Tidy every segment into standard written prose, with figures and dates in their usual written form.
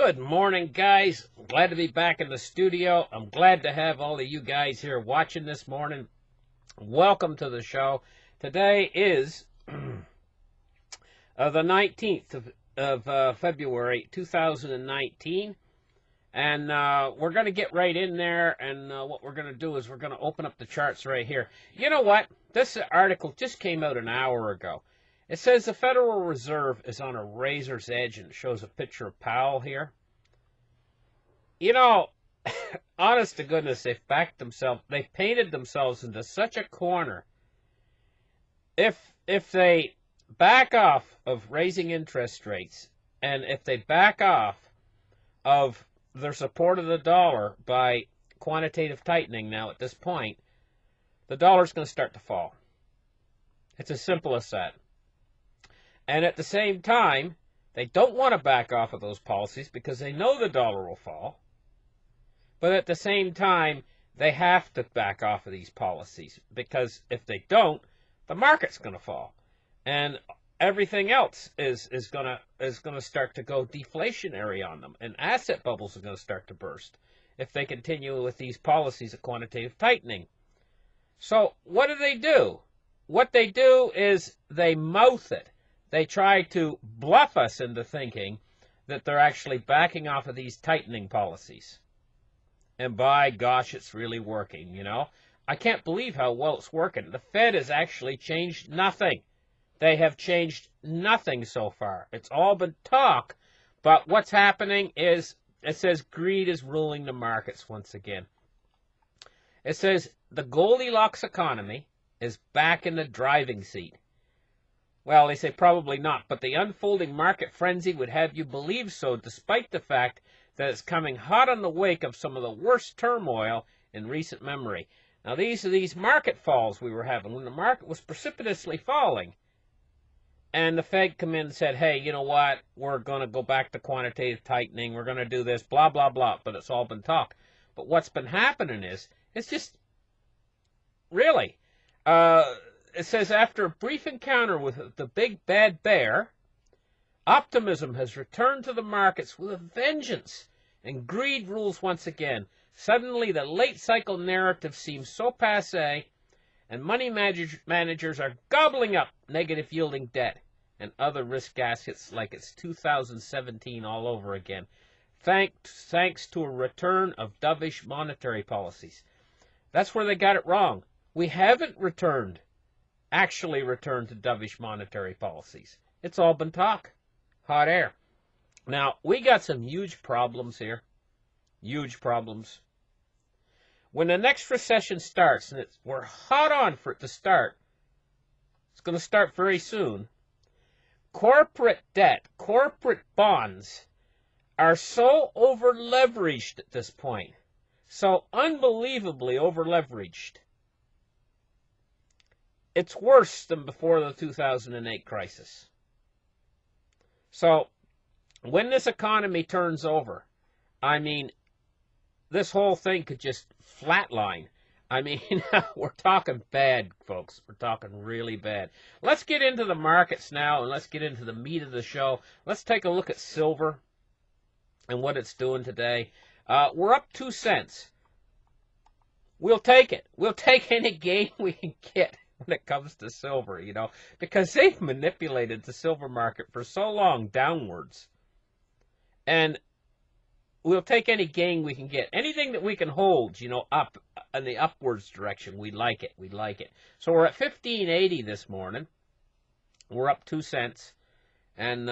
Good morning, guys. I'm glad to be back in the studio. I'm glad to have all of you guys here watching this morning. Welcome to the show. Today is the 19th of February 2019. And we're going to get right in there. And what we're going to do is we're going to open up the charts right here. You know what? This article just came out an hour ago. It says the Federal Reserve is on a razor's edge, and it shows a picture of Powell here. You know, honest to goodness, they've painted themselves into such a corner. If they back off of raising interest rates, and if they back off of their support of the dollar by quantitative tightening now at this point, the dollar's going to start to fall. It's as simple as that. And at the same time, they don't want to back off of those policies because they know the dollar will fall. But at the same time, they have to back off of these policies because if they don't, the market's going to fall. And everything else is going to start to go deflationary on them. And asset bubbles are going to start to burst if they continue with these policies of quantitative tightening. So what do? What they do is they mouth it. They try to bluff us into thinking that they're actually backing off of these tightening policies. And by gosh, it's really working, you know. I can't believe how well it's working. The Fed has actually changed nothing. They have changed nothing so far. It's all been talk, but what's happening is, it says greed is ruling the markets once again. It says the Goldilocks economy is back in the driving seat. Well, they say probably not, but the unfolding market frenzy would have you believe so, despite the fact that it's coming hot on the wake of some of the worst turmoil in recent memory. Now, these are these market falls we were having when the market was precipitously falling. And the Fed come in and said, hey, you know what, we're going to go back to quantitative tightening, we're going to do this, blah, blah, blah, but it's all been talk. But what's been happening is, it's just, really, it says, after a brief encounter with the big bad bear, optimism has returned to the markets with a vengeance, and greed rules once again. Suddenly, the late cycle narrative seems so passé, and money managers are gobbling up negative yielding debt and other risk assets like it's 2017 all over again, thanks to a return of dovish monetary policies. That's where they got it wrong. We haven't actually returned to dovish monetary policies. It's all been talk. Hot air. Now, we got some huge problems here. Huge problems. When the next recession starts, and we're hot on for it to start, it's going to start very soon, corporate debt, corporate bonds are so over-leveraged at this point, so unbelievably over-leveraged. It's worse than before the 2008 crisis. So, when this economy turns over, I mean, this whole thing could just flatline. I mean, we're talking bad, folks. We're talking really bad. Let's get into the markets now, and let's get into the meat of the show. Let's take a look at silver and what it's doing today. We're up 2 cents. We'll take it. We'll take any gain we can get when it comes to silver, you know, because they've manipulated the silver market for so long downwards. And we'll take any gain we can get. Anything that we can hold, you know, up in the upwards direction, we like it. We like it. So we're at 1580 this morning. We're up 2 cents. And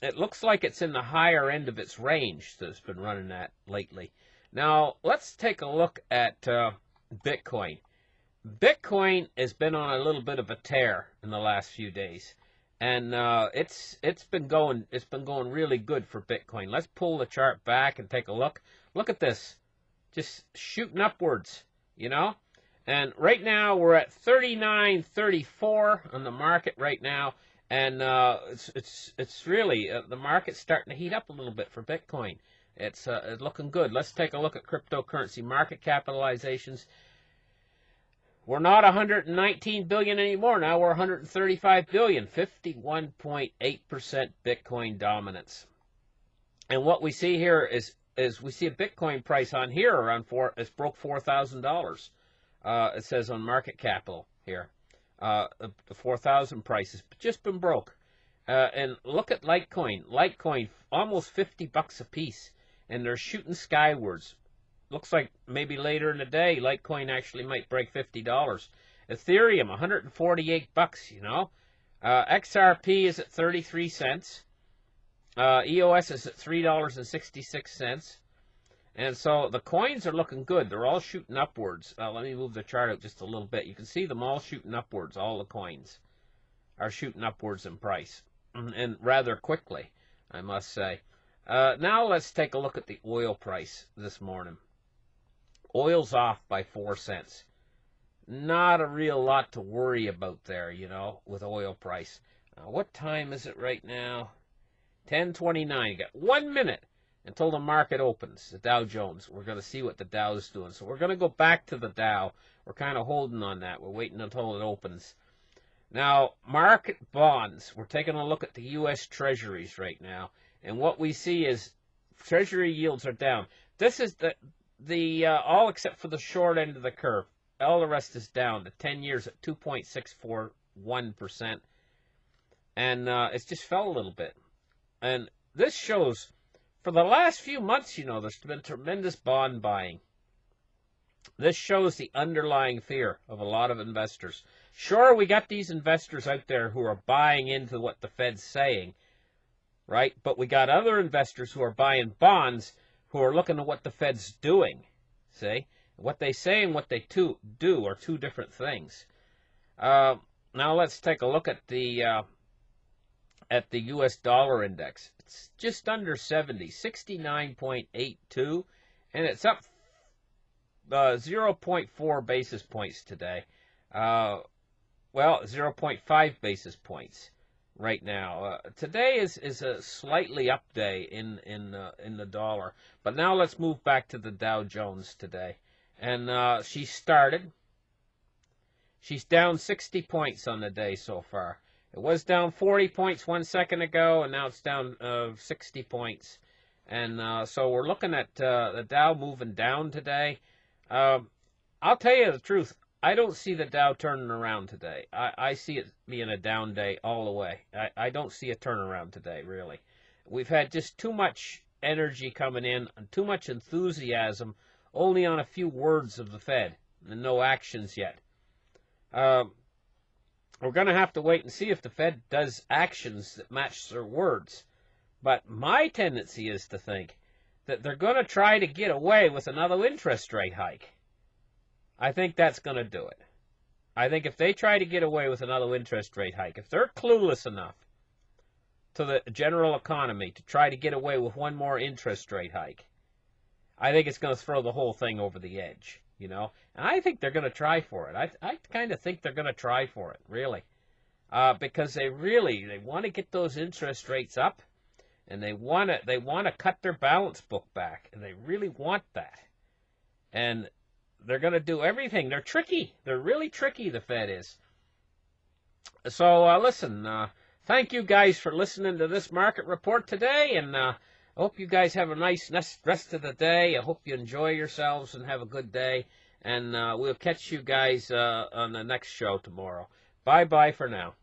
it looks like it's in the higher end of its range that it's been running at lately. Now, let's take a look at Bitcoin. Bitcoin has been on a little bit of a tear in the last few days, and it's been going really good for Bitcoin. Let's pull the chart back and take a look. Look at this, just shooting upwards, you know. And right now we're at 39.34 on the market right now, and it's really the market's starting to heat up a little bit for Bitcoin. It's looking good. Let's take a look at cryptocurrency market capitalizations. We're not 119 billion anymore. Now we're 135 billion, 51.8% Bitcoin dominance. And what we see here is we see a Bitcoin price on here around it's broke $4,000. It says on market capital here. The 4,000 price has just been broke. And look at Litecoin. Litecoin, almost $50 a piece. And they're shooting skywards. Looks like maybe later in the day, Litecoin actually might break $50. Ethereum, 148 bucks, you know. XRP is at 33 cents. EOS is at $3.66. And so the coins are looking good. They're all shooting upwards. Let me move the chart out just a little bit. You can see them all shooting upwards. All the coins are shooting upwards in price. And rather quickly, I must say. Now let's take a look at the oil price this morning. Oil's off by 4 cents. Not a real lot to worry about there, you know, with oil price. What time is it right now? 10:29. You got 1 minute until the market opens, the Dow Jones. We're going to see what the Dow is doing. So we're going to go back to the Dow. We're kind of holding on that. We're waiting until it opens. Now, market bonds. We're taking a look at the U.S. Treasuries right now. And what we see is Treasury yields are down. This is the all except for the short end of the curve. All the rest is down. The 10 years at 2.641%. And it's just fell a little bit. And this shows, for the last few months, you know, there's been tremendous bond buying. This shows the underlying fear of a lot of investors. Sure, we got these investors out there who are buying into what the Fed's saying, right? But we got other investors who are buying bonds who are looking at what the Fed's doing, see? What they say and what they do are two different things. Now let's take a look at the U.S. dollar index. It's just under 70, 69.82, and it's up 0.4 basis points today. Well, 0.5 basis points right now. Today is a slightly up day in the dollar. But now let's move back to the Dow Jones today. And she's down 60 points on the day so far. It was down 40 points 1 second ago, and now it's down 60 points. And so we're looking at the Dow moving down today. I'll tell you the truth. I don't see the Dow turning around today. I see it being a down day all the way. I don't see a turnaround today, really. We've had just too much energy coming in and too much enthusiasm only on a few words of the Fed and no actions yet. We're going to have to wait and see if the Fed does actions that match their words. But my tendency is to think that they're going to try to get away with another interest rate hike. I think that's going to do it. I think if they try to get away with another interest rate hike, if they're clueless enough to the general economy to try to get away with one more interest rate hike, I think it's going to throw the whole thing over the edge, you know. And I think they're going to try for it. I kind of think they're going to try for it, really. Because they want to get those interest rates up, and they want to cut their balance book back, and they really want that. And they're going to do everything. They're tricky. They're really tricky, the Fed is. So, listen, thank you guys for listening to this market report today, and I hope you guys have a nice rest of the day. I hope you enjoy yourselves and have a good day, and we'll catch you guys on the next show tomorrow. Bye-bye for now.